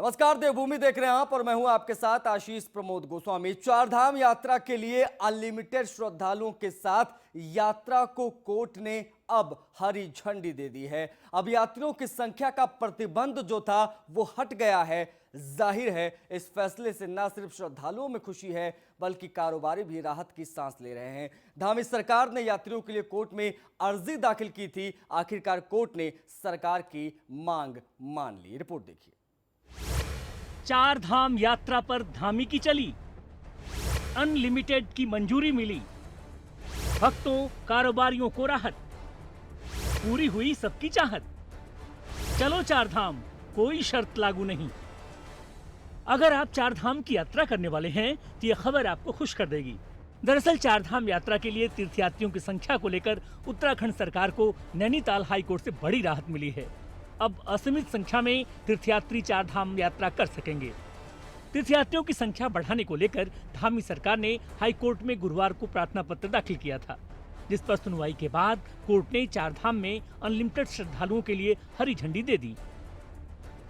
नमस्कार, देवभूमि देख रहे हैं आप और मैं हूं आपके साथ आशीष प्रमोद गोस्वामी। चारधाम यात्रा के लिए अनलिमिटेड श्रद्धालुओं के साथ यात्रा को कोर्ट ने अब हरी झंडी दे दी है। अब यात्रियों की संख्या का प्रतिबंध जो था वो हट गया है। जाहिर है इस फैसले से न सिर्फ श्रद्धालुओं में खुशी है बल्कि कारोबारी भी राहत की सांस ले रहे हैं। धामी सरकार ने यात्रियों के लिए कोर्ट में अर्जी दाखिल की थी। आखिरकार कोर्ट ने सरकार की मांग मान ली। रिपोर्ट देखिए। चार धाम यात्रा पर धामी की चली, अनलिमिटेड की मंजूरी मिली, भक्तों कारोबारियों को राहत, पूरी हुई सबकी चाहत। चलो चार धाम, कोई शर्त लागू नहीं। अगर आप चार धाम की यात्रा करने वाले हैं तो यह खबर आपको खुश कर देगी। दरअसल चार धाम यात्रा के लिए तीर्थयात्रियों की संख्या को लेकर उत्तराखंड सरकार को नैनीताल हाईकोर्ट से बड़ी राहत मिली है। अब असीमित संख्या में तीर्थयात्री चार धाम यात्रा कर सकेंगे। तीर्थयात्रियों की संख्या बढ़ाने को लेकर धामी सरकार ने हाईकोर्ट में गुरुवार को प्रार्थना पत्र दाखिल किया था, जिस पर सुनवाई के बाद कोर्ट ने चार धाम में अनलिमिटेड श्रद्धालुओं के लिए हरी झंडी दे दी।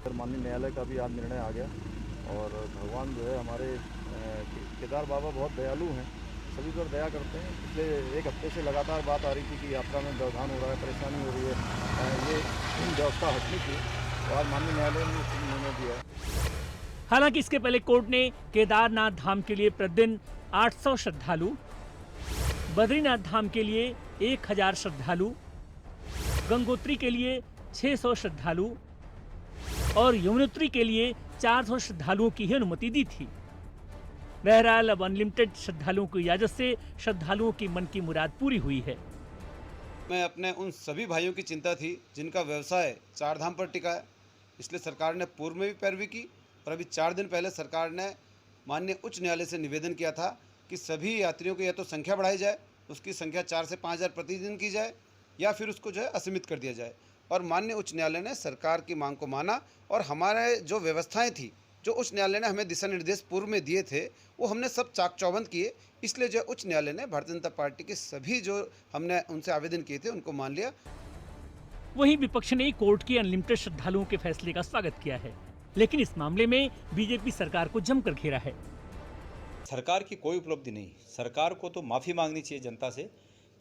माननीय न्यायालय का भी आज निर्णय आ गया और भगवान जो है हमारे केदार बाबा बहुत दयालु हैं, सभी पर दया करते हैं। पिछले एक हफ्ते से लगातार बात आ रही थी कि यात्रा में व्यवधान हो रहा है, परेशानी हो रही है, ये व्यवस्था हटनी थी और आज माननीय न्यायालय ने इसको निर्णय दिया है। हालांकि इसके पहले कोर्ट ने केदारनाथ धाम के लिए प्रतिदिन 800 श्रद्धालु, बद्रीनाथ धाम के लिए 1000 श्रद्धालु, गंगोत्री के लिए 600 श्रद्धालु और यमुनोत्री के लिए 400 श्रद्धालुओं की ही अनुमति दी थी। बहरहाल अब अनलिमिटेड श्रद्धालुओं की इजाजत से श्रद्धालुओं की मन की मुराद पूरी हुई है। मैं अपने उन सभी भाइयों की चिंता थी जिनका व्यवसाय चार धाम पर टिका है, इसलिए सरकार ने पूर्व में भी पैरवी की और अभी 4 दिन पहले सरकार ने माननीय उच्च न्यायालय से निवेदन किया था कि सभी यात्रियों की या तो संख्या बढ़ाई जाए, उसकी संख्या 4 से 5 हज़ार प्रतिदिन की जाए या फिर उसको जो है असीमित कर दिया जाए। और माननीय उच्च न्यायालय ने सरकार की मांग को माना और हमारे जो व्यवस्थाएँ थी, जो उच्च न्यायालय ने हमें दिशा निर्देश पूर्व में दिए थे, वो हमने सब चाक चौबंद किए। इसलिए जो उच्च न्यायालय ने भारतीय जनता पार्टी के सभी जो हमने उनसे आवेदन किए थे उनको मान लिया। वहीं विपक्ष ने कोर्ट के अनलिमिटेड श्रद्धालुओं के फैसले का स्वागत किया है, लेकिन इस मामले में बीजेपी सरकार को जमकर घेरा है। सरकार की कोई उपलब्धि नहीं। सरकार को तो माफ़ी मांगनी चाहिए जनता से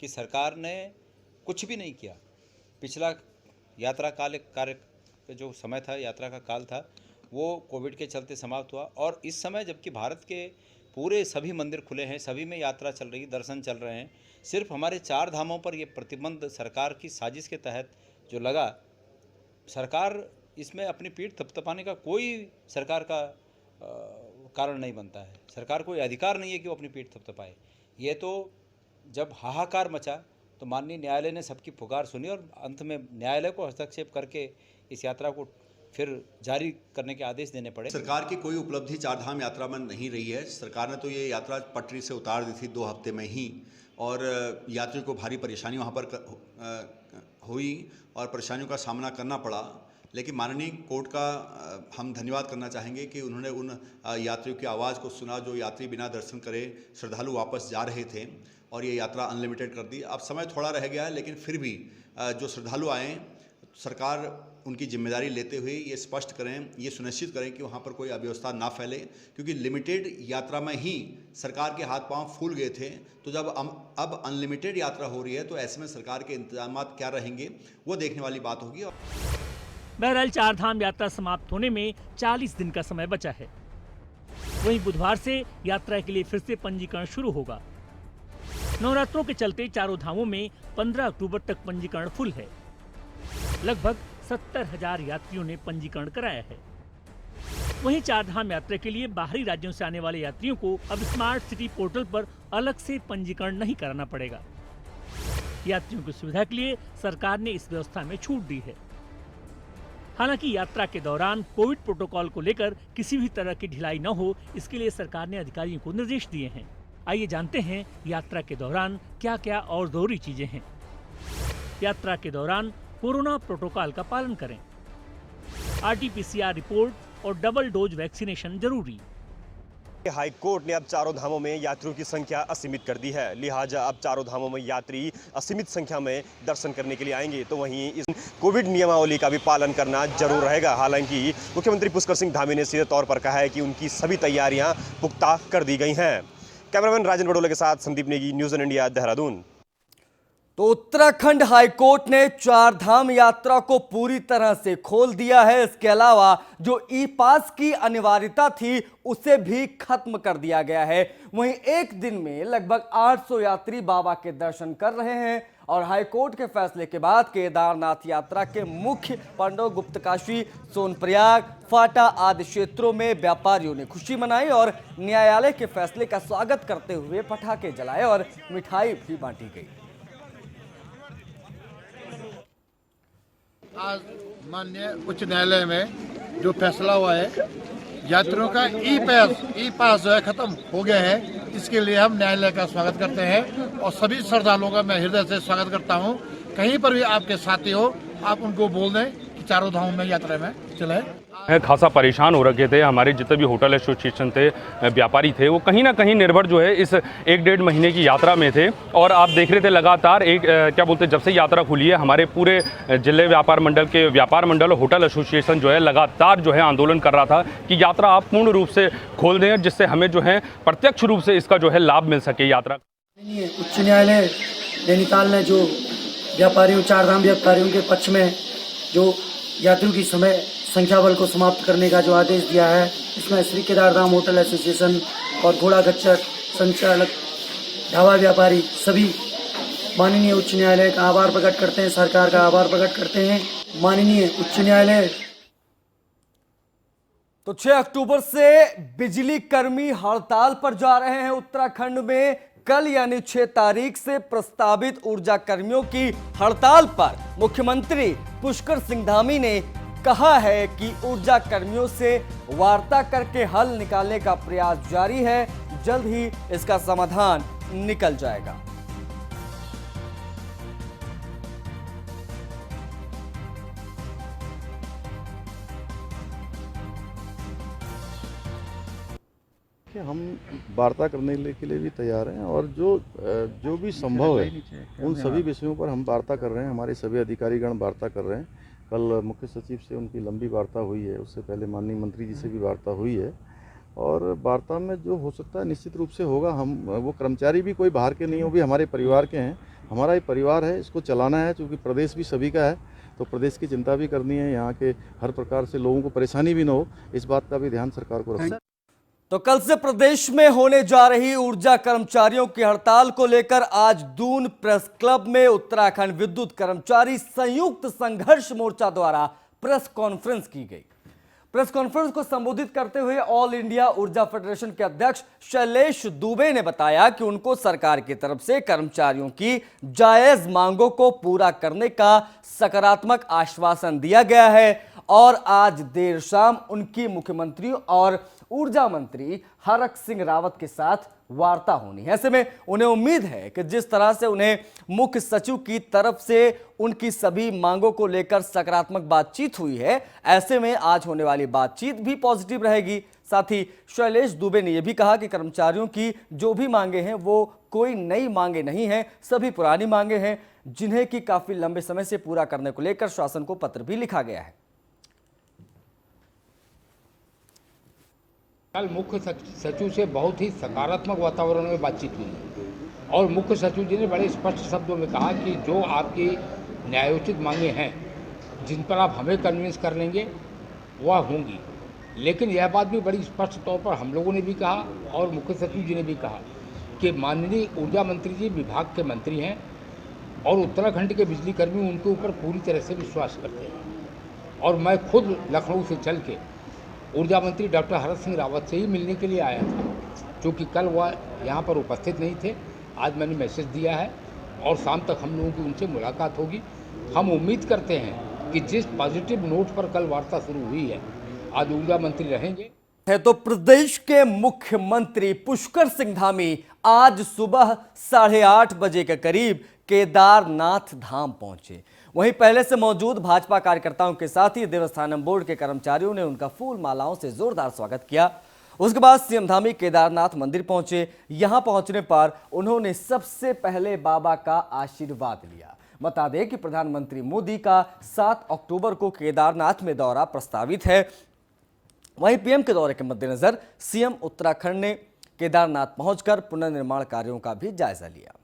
कि सरकार ने कुछ भी नहीं किया। पिछला यात्रा कार्य जो समय था, यात्रा का काल था, वो कोविड के चलते समाप्त हुआ और इस समय जबकि भारत के पूरे सभी मंदिर खुले हैं, सभी में यात्रा चल रही, दर्शन चल रहे हैं, सिर्फ हमारे चार धामों पर ये प्रतिबंध सरकार की साजिश के तहत जो लगा, सरकार इसमें अपनी पीठ थपथपाने का कोई सरकार का कारण नहीं बनता है। सरकार कोई अधिकार नहीं है कि वो अपनी पीठ थपथपाए। ये तो जब हाहाकार मचा तो माननीय न्यायालय ने सबकी पुकार सुनी और अंत में न्यायालय को हस्तक्षेप करके इस यात्रा को फिर जारी करने के आदेश देने पड़े। सरकार की कोई उपलब्धि चारधाम यात्रा में नहीं रही है। सरकार ने तो ये यात्रा पटरी से उतार दी थी 2 हफ्ते में ही और यात्रियों को भारी परेशानी वहाँ पर हुई और परेशानियों का सामना करना पड़ा। लेकिन माननीय कोर्ट का हम धन्यवाद करना चाहेंगे कि उन्होंने उन यात्रियों की आवाज़ को सुना जो यात्री बिना दर्शन करे श्रद्धालु वापस जा रहे थे और ये यात्रा अनलिमिटेड कर दी। अब समय थोड़ा रह गया है लेकिन फिर भी जो श्रद्धालु आएँ, सरकार उनकी जिम्मेदारी लेते हुए ये स्पष्ट करें, ये सुनिश्चित करें कि वहाँ पर कोई अव्यवस्था ना फैले, क्योंकि लिमिटेड यात्रा में ही सरकार के हाथ पांव फूल गए थे। तो जब अब अनलिमिटेड यात्रा हो रही है तो ऐसे में सरकार के इंतजाम क्या रहेंगे वो देखने वाली बात होगी। बहरहाल चार धाम यात्रा समाप्त होने में 40 दिन का समय बचा है। वहीं बुधवार से यात्रा के लिए फिर से पंजीकरण शुरू होगा। नवरात्रों के चलते चारों धामों में 15 अक्टूबर तक पंजीकरण फुल है। लगभग 70,000 यात्रियों ने पंजीकरण कराया है। वहीं चार धाम यात्रा के लिए बाहरी राज्यों से आने वाले यात्रियों को अब स्मार्ट सिटी पोर्टल पर अलग से पंजीकरण नहीं कराना पड़ेगा। यात्रियों की सुविधा के लिए सरकार ने इस व्यवस्था में छूट दी है। हालांकि यात्रा के दौरान कोविड प्रोटोकॉल को लेकर किसी भी तरह की ढिलाई न हो, इसके लिए सरकार ने अधिकारियों को निर्देश दिए हैं। आइए जानते हैं यात्रा के दौरान क्या क्या और जरूरी चीजें हैं। यात्रा के दौरान कोरोना प्रोटोकॉल का पालन करें। RT-PCR रिपोर्ट और डबल डोज वैक्सीनेशन जरूरी। हाई कोर्ट ने अब चारों धामों में यात्रियों की संख्या असीमित कर दी है। लिहाजा अब चारों धामों में यात्री असीमित संख्या में दर्शन करने के लिए आएंगे, तो वहीं इस कोविड नियमावली का भी पालन करना जरूर रहेगा। हालांकि मुख्यमंत्री पुष्कर सिंह धामी ने सीधे तौर पर कहा है कि उनकी सभी तैयारियां पुख्ता कर दी गई हैं। कैमरामैन राजेंद्र बडोले के साथ Sandeep Negi, news on India, Dehradun. तो उत्तराखंड हाईकोर्ट ने चार धाम यात्रा को पूरी तरह से खोल दिया है। इसके अलावा जो ई पास की अनिवार्यता थी उसे भी खत्म कर दिया गया है। वहीं एक दिन में लगभग 800 यात्री बाबा के दर्शन कर रहे हैं और हाईकोर्ट के फैसले के बाद केदारनाथ यात्रा के मुख्य पांडव गुप्तकाशी, सोनप्रयाग, फाटा आदि क्षेत्रों में व्यापारियों ने खुशी मनाई और न्यायालय के फैसले का स्वागत करते हुए पटाखे जलाए और मिठाई भी बांटी गई। आज माननीय उच्च न्यायालय में जो फैसला हुआ है, यात्रियों का ई पास जो है खत्म हो गया है, इसके लिए हम न्यायालय का स्वागत करते हैं और सभी श्रद्धालुओं का मैं हृदय से स्वागत करता हूं। कहीं पर भी आपके साथी हो, आप उनको बोल दें कि चारों धामों में यात्रा में चले। खासा परेशान हो रखे थे। हमारे जितने भी होटल एसोसिएशन थे, व्यापारी थे, वो कहीं ना कहीं निर्भर जो है इस 1-1.5 महीने की यात्रा में थे। और आप देख रहे थे लगातार जब से यात्रा खुली है, हमारे पूरे जिले व्यापार मंडल के व्यापार मंडल होटल एसोसिएशन जो है लगातार जो है आंदोलन कर रहा था कि यात्रा आप पूर्ण रूप से खोल दें, जिससे हमें जो है प्रत्यक्ष रूप से इसका जो है लाभ मिल सके। यात्रा उच्च न्यायालय नैनीताल ने जो व्यापारियों, चार धाम व्यापारियों के पक्ष में जो यात्रियों की समय संख्या बल को समाप्त करने का जो आदेश दिया है, इसमें श्री केदारधाम होटल एसोसिएशन और घोड़ा खच्चर संचालक, ढाबा व्यापारी सभी माननीय उच्च न्यायालय का आभार प्रकट करते हैं, सरकार का आभार प्रकट करते हैं। माननीय उच्च न्यायालय। तो 6 अक्टूबर से बिजली कर्मी हड़ताल पर जा रहे हैं। उत्तराखंड में कल यानी 6 तारीख से प्रस्तावित ऊर्जा कर्मियों की हड़ताल पर मुख्यमंत्री पुष्कर सिंह धामी ने कहा है कि ऊर्जा कर्मियों से वार्ता करके हल निकालने का प्रयास जारी है। जल्द ही इसका समाधान निकल जाएगा। कि हम वार्ता करने के लिए भी तैयार हैं और जो भी संभव है उन सभी विषयों पर हम वार्ता कर रहे हैं। हमारे सभी अधिकारीगण वार्ता कर रहे हैं। कल मुख्य सचिव से उनकी लंबी वार्ता हुई है, उससे पहले माननीय मंत्री जी से भी वार्ता हुई है और वार्ता में जो हो सकता है निश्चित रूप से होगा। हम वो कर्मचारी भी कोई बाहर के नहीं हो, भी हमारे परिवार के हैं। हमारा ही परिवार है, इसको चलाना है। क्योंकि प्रदेश भी सभी का है, तो प्रदेश की चिंता भी करनी है। यहाँ के हर प्रकार से लोगों को परेशानी भी न हो, इस बात का भी ध्यान सरकार को रखना है। तो कल से प्रदेश में होने जा रही ऊर्जा कर्मचारियों की हड़ताल को लेकर आज दून प्रेस क्लब में उत्तराखंड विद्युत कर्मचारी संयुक्त संघर्ष मोर्चा द्वारा प्रेस कॉन्फ्रेंस की गई। प्रेस कॉन्फ्रेंस को संबोधित करते हुए ऑल इंडिया ऊर्जा फेडरेशन के अध्यक्ष शैलेश दुबे ने बताया कि उनको सरकार की तरफ से कर्मचारियों की जायज मांगों को पूरा करने का सकारात्मक आश्वासन दिया गया है और आज देर शाम उनकी मुख्यमंत्री और ऊर्जा मंत्री हरक सिंह रावत के साथ वार्ता होनी है। ऐसे में उन्हें उम्मीद है कि जिस तरह से उन्हें मुख्य सचिव की तरफ से उनकी सभी मांगों को लेकर सकारात्मक बातचीत हुई है, ऐसे में आज होने वाली बातचीत भी पॉजिटिव रहेगी। साथ ही शैलेश दुबे ने यह भी कहा कि कर्मचारियों की जो भी मांगे हैं वो कोई नई मांगे नहीं हैं, सभी पुरानी मांगे हैं जिन्हें कि काफी लंबे समय से पूरा करने को लेकर शासन को पत्र भी लिखा गया है। कल मुख्य सचिव से बहुत ही सकारात्मक वातावरण में बातचीत हुई और मुख्य सचिव जी ने बड़े स्पष्ट शब्दों में कहा कि जो आपकी न्यायोचित मांगे हैं जिन पर आप हमें कन्विंस कर लेंगे वह होंगी। लेकिन यह बात भी बड़ी स्पष्ट तौर पर हम लोगों ने भी कहा और मुख्य सचिव जी ने भी कहा कि माननीय ऊर्जा मंत्री जी विभाग के मंत्री हैं और उत्तराखंड के बिजली कर्मी उनके ऊपर पूरी तरह से विश्वास करते हैं। और मैं खुद लखनऊ से चल के ऊर्जा मंत्री डॉक्टर हरक सिंह रावत से ही मिलने के लिए आया था, क्योंकि कल वह यहाँ पर उपस्थित नहीं थे। आज मैंने मैसेज दिया है और शाम तक हम लोगों की उनसे मुलाकात होगी। हम उम्मीद करते हैं कि जिस पॉजिटिव नोट पर कल वार्ता शुरू हुई है, आज ऊर्जा मंत्री रहेंगे। तो प्रदेश के मुख्यमंत्री पुष्कर सिंह धामी आज सुबह 8:30 बजे के करीब केदारनाथ धाम पहुंचे। वहीं पहले से मौजूद भाजपा कार्यकर्ताओं के साथ ही देवस्थानम बोर्ड के कर्मचारियों ने उनका फूल मालाओं से जोरदार स्वागत किया। उसके बाद सीएम धामी केदारनाथ मंदिर पहुंचे। यहां पहुंचने पर उन्होंने सबसे पहले बाबा का आशीर्वाद लिया। बता दें कि प्रधानमंत्री मोदी का 7 अक्टूबर को केदारनाथ में दौरा प्रस्तावित है। वहीं पीएम के दौरे के मद्देनजर सीएम उत्तराखंड ने केदारनाथ पहुंचकर पुनर्निर्माण कार्यों का भी जायजा लिया।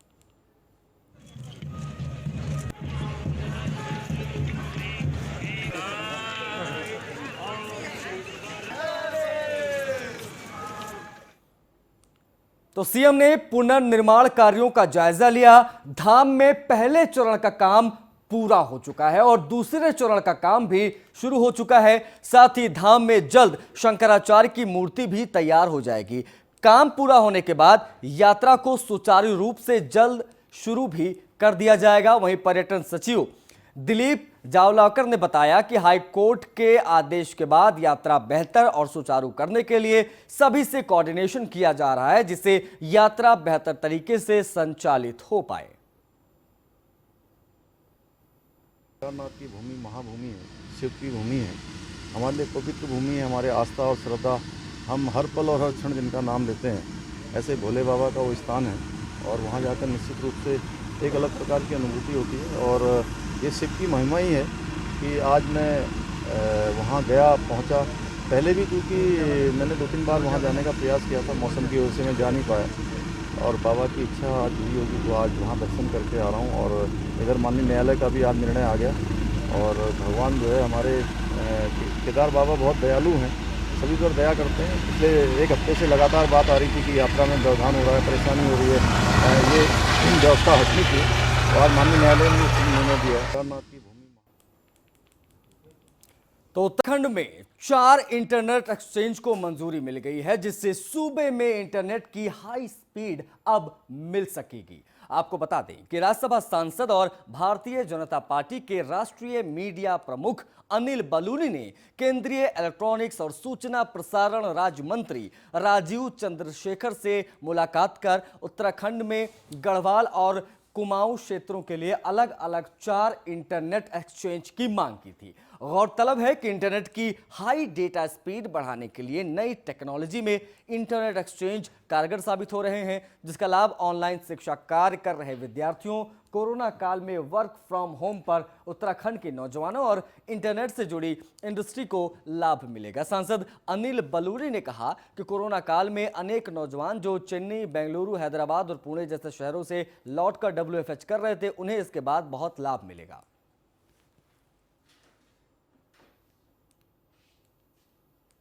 तो सीएम ने पुनर्निर्माण कार्यों का जायजा लिया। धाम में पहले चरण का काम पूरा हो चुका है और दूसरे चरण का काम भी शुरू हो चुका है। साथ ही धाम में जल्द शंकराचार्य की मूर्ति भी तैयार हो जाएगी। काम पूरा होने के बाद यात्रा को सुचारू रूप से जल्द शुरू भी कर दिया जाएगा। वहीं पर्यटन सचिव दिलीप जावलकर ने बताया कि हाई कोर्ट के आदेश के बाद यात्रा बेहतर और सुचारू करने के लिए सभी से कोऑर्डिनेशन किया जा रहा है, जिससे यात्रा बेहतर तरीके से संचालित हो पाए। केदारनाथ की भूमि महाभूमि है, शिव की भूमि है, हमारे लिए पवित्र भूमि है। हमारे आस्था और श्रद्धा, हम हर पल और हर क्षण जिनका नाम लेते हैं, ऐसे भोले बाबा का वो स्थान है और वहाँ जाकर निश्चित रूप से एक अलग प्रकार की अनुभूति होती है। और ये शिव की महिमा ही है कि आज मैं वहाँ गया, पहुँचा। पहले भी क्योंकि मैंने 2-3 बार वहाँ जाने का प्रयास किया था, मौसम की वजह से मैं जा नहीं पाया और बाबा की इच्छा आज हुई होगी तो आज वहाँ दर्शन करके आ रहा हूँ। और इधर माननीय न्यायालय का भी आज निर्णय आ गया और भगवान जो है हमारे केदार बाबा बहुत दयालु हैं, सभी पर दया करते हैं। पिछले 1 हफ्ते से लगातार बात आ रही थी कि यात्रा में व्यवधान हो रहा है, परेशानी हो रही है, ये व्यवस्था हटनी थी और माननीय न्यायालय ने निर्णय दिया। केदारनाथ की भूमि तो उत्तराखंड में 4 इंटरनेट एक्सचेंज को मंजूरी मिल गई है, जिससे सूबे में इंटरनेट की हाई स्पीड अब मिल सकेगी। आपको बता दें कि राज्यसभा सांसद और भारतीय जनता पार्टी के राष्ट्रीय मीडिया प्रमुख अनिल बलूनी ने केंद्रीय इलेक्ट्रॉनिक्स और सूचना प्रसारण राज्य मंत्री राजीव चंद्रशेखर से मुलाकात कर उत्तराखंड में गढ़वाल और कुमाऊं क्षेत्रों के लिए अलग अलग 4 इंटरनेट एक्सचेंज की मांग की थी। गौरतलब है कि इंटरनेट की हाई डेटा स्पीड बढ़ाने के लिए नई टेक्नोलॉजी में इंटरनेट एक्सचेंज कारगर साबित हो रहे हैं, जिसका लाभ ऑनलाइन शिक्षा कार्य कर रहे विद्यार्थियों, कोरोना काल में वर्क फ्रॉम होम पर उत्तराखंड के नौजवानों और इंटरनेट से जुड़ी इंडस्ट्री को लाभ मिलेगा। सांसद अनिल बलूनी ने कहा कि कोरोना काल में अनेक नौजवान जो चेन्नई, बेंगलुरु, हैदराबाद और पुणे जैसे शहरों से लौटकर WFH कर रहे थे, उन्हें इसके बाद बहुत लाभ मिलेगा।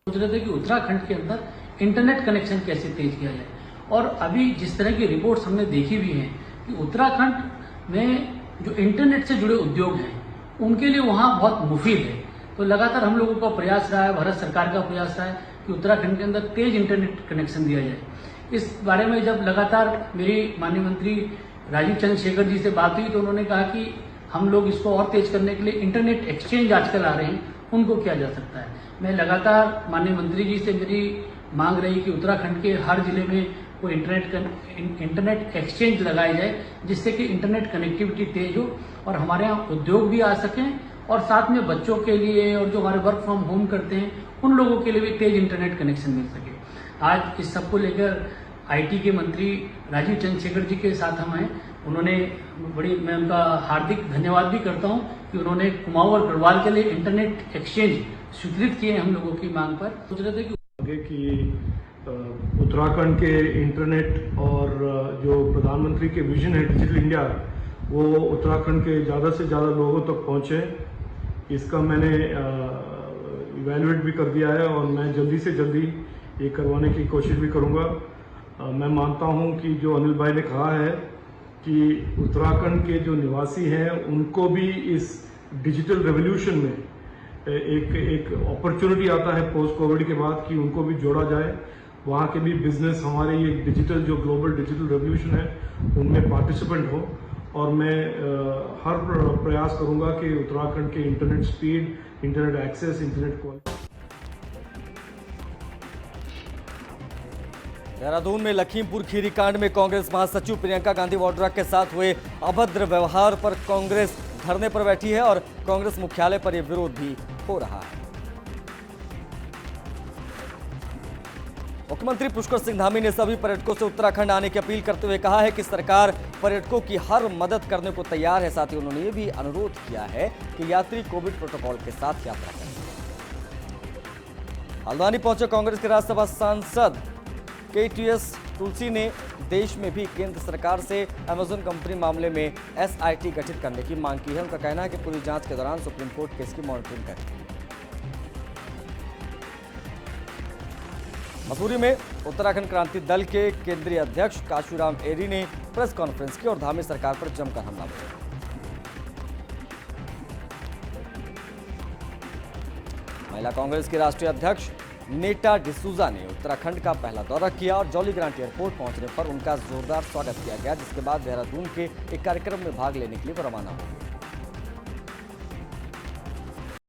सोच रहे थे कि उत्तराखंड के अंदर इंटरनेट कनेक्शन कैसे तेज किया जाए, और अभी जिस तरह की रिपोर्ट्स हमने देखी भी हैं कि उत्तराखंड में जो इंटरनेट से जुड़े उद्योग हैं उनके लिए वहाँ बहुत मुफीद है। तो लगातार हम लोगों का प्रयास रहा है, भारत सरकार का प्रयास रहा है कि उत्तराखंड के अंदर तेज इंटरनेट कनेक्शन दिया जाए। इस बारे में जब लगातार मेरी माननीय मंत्री राजीव चंद्रशेखर जी से बात हुई तो उन्होंने कहा कि हम लोग इसको और तेज करने के लिए इंटरनेट एक्सचेंज आजकल आ रहे हैं, उनको किया जा सकता है। मैं लगातार माननीय मंत्री जी से मेरी मांग रही कि उत्तराखंड के हर जिले में कोई इंटरनेट एक्सचेंज लगाया जाए, जिससे कि इंटरनेट कनेक्टिविटी तेज हो और हमारे यहाँ उद्योग भी आ सकें और साथ में बच्चों के लिए और जो हमारे वर्क फ्रॉम होम करते हैं उन लोगों के लिए भी तेज इंटरनेट कनेक्शन मिल सके। आज इस सबको लेकर IT के मंत्री राजीव चंद्रशेखर जी के साथ हम हैं। उन्होंने मैं उनका हार्दिक धन्यवाद भी करता हूं कि उन्होंने कुमाऊं और गढ़वाल के लिए इंटरनेट एक्सचेंज स्वीकृत किए हम लोगों की मांग पर। सोच रहे थे कि आगे की उत्तराखंड के इंटरनेट और जो प्रधानमंत्री के विजन है डिजिटल इंडिया, वो उत्तराखंड के ज़्यादा से ज़्यादा लोगों तक पहुँचे। इसका मैंने इवैल्यूएट भी कर दिया है और मैं जल्दी से जल्दी ये करवाने की कोशिश भी करूँगा। मैं मानता हूँ कि जो अनिल भाई ने कहा है कि उत्तराखंड के जो निवासी हैं उनको भी इस डिजिटल रेवोल्यूशन में एक अपॉर्चुनिटी आता है पोस्ट कोविड के बाद कि उनको भी जोड़ा जाए, वहाँ के भी बिजनेस हमारे ये डिजिटल जो ग्लोबल डिजिटल रेवोल्यूशन है उनमें पार्टिसिपेंट हो। और मैं हर प्रयास करूँगा कि उत्तराखंड के internet speed, internet access, internet quality. Dehradun में लखीमपुर खीरी कांड में कांग्रेस महासचिव प्रियंका गांधी वाड्रा के साथ हुए अभद्र व्यवहार पर कांग्रेस धरने पर बैठी है और कांग्रेस मुख्यालय पर यह विरोध भी हो रहा है। मुख्यमंत्री पुष्कर सिंह धामी ने सभी पर्यटकों से उत्तराखंड आने की अपील करते हुए कहा है कि सरकार पर्यटकों की हर मदद करने को तैयार है। साथ ही उन्होंने ये भी अनुरोध किया है कि यात्री कोविड प्रोटोकॉल के साथ यात्रा करें। हल्द्वानी पहुंचे कांग्रेस के राज्यसभा सांसद KTS तुलसी ने देश में भी केंद्र सरकार से अमेजन कंपनी मामले में SIT गठित करने की मांग की है। उनका कहना है कि पूरी जांच के दौरान सुप्रीम कोर्ट केस की मॉनिटरिंग करेगी। मसूरी में उत्तराखंड क्रांति दल के केंद्रीय अध्यक्ष काशूराम एरी ने प्रेस कॉन्फ्रेंस की और धामी सरकार पर जमकर हमला बोला। महिला कांग्रेस के राष्ट्रीय अध्यक्ष नेटा डिसूजा ने उत्तराखंड का पहला दौरा किया और जॉली ग्रांट एयरपोर्ट पहुंचने पर उनका जोरदार स्वागत किया गया, जिसके बाद देहरादून के एक कार्यक्रम में भाग लेने के लिए वो रवाना हुए।